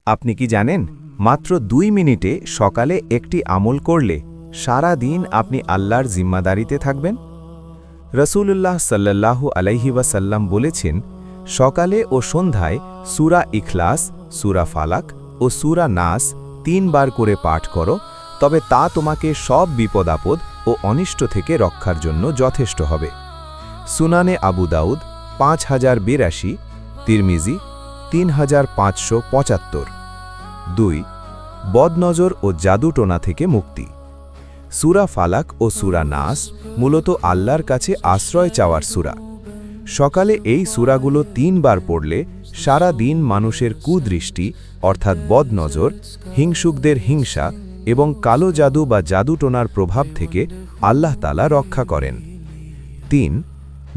আপনি কি জানেন মাত্র ২ মিনিটে সকালে একটি আমল করলে সারা দিন আপনি আল্লাহর জিম্মাদারিতে থাকবেন? রসূলুল্লাহ সাল্লাল্লাহু আলাইহি ওয়াসাল্লাম বলেছেন, সকালে ও সন্ধ্যায় সূরা ইখলাস, সূরা ফালাক ও সূরা নাস ৩ বার করে পাঠ করো, তবে তা তোমাকে সব বিপদ-আপদ ও অনিষ্ট থেকে রক্ষার জন্য যথেষ্ট হবে। সুনানে আবু দাউদ ৫০৮২, তিরমিজি ৩৫৭৫। ২. বদনজর ও জাদুটোনা থেকে মুক্তি। সূরা ফালাক ও সূরা নাস মূলত আল্লাহর কাছে আশ্রয় চাওয়ার সূরা। সকালে এই সূরাগুলো ৩ বার পড়লে সারা দিন মানুষের কুদৃষ্টি অর্থাৎ বদনজর, হিংসুকদের হিংসা এবং কালো জাদু বা জাদুটোনার প্রভাব থেকে আল্লাহ তাআলা রক্ষা করেন। ৩.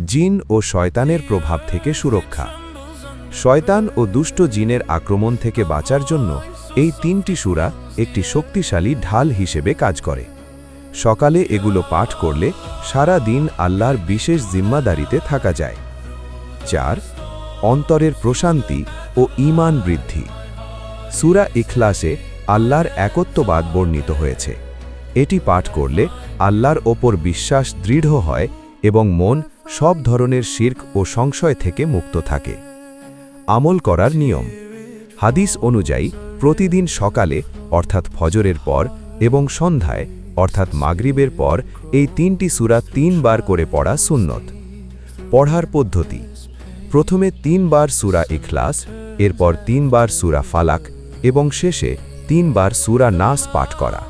জিন ও শয়তানের প্রভাব থেকে সুরক্ষা। শয়তান ও দুষ্ট জিনের আক্রমণ থেকে বাঁচার জন্য এই ৩টি সূরা একটি শক্তিশালী ঢাল হিসেবে কাজ করে। সকালে এগুলো পাঠ করলে সারা দিন আল্লাহর বিশেষ জিম্মাদারিতে থাকা যায়। ৪. অন্তরের প্রশান্তি ও ঈমান বৃদ্ধি। সূরা ইখলাসে আল্লাহর একত্ববাদ বর্ণিত হয়েছে। এটি পাঠ করলে আল্লাহর ওপর বিশ্বাস দৃঢ় হয় এবং মন সব ধরনের শিরক ও সংশয় থেকে মুক্ত থাকে। আমল করার নিয়ম। হাদিস অনুযায়ী প্রতিদিন সকালে অর্থাৎ ফজরের পর এবং সন্ধ্যায় অর্থাৎ মাগরিবের পর এই ৩টি সূরা ৩ বার করে পড়া সুন্নত। পড়ার পদ্ধতি। প্রথমে ৩ বার সূরা ইখলাস, এরপর ৩ বার সূরা ফালাক এবং শেষে ৩ বার সূরা নাস পাঠ করা।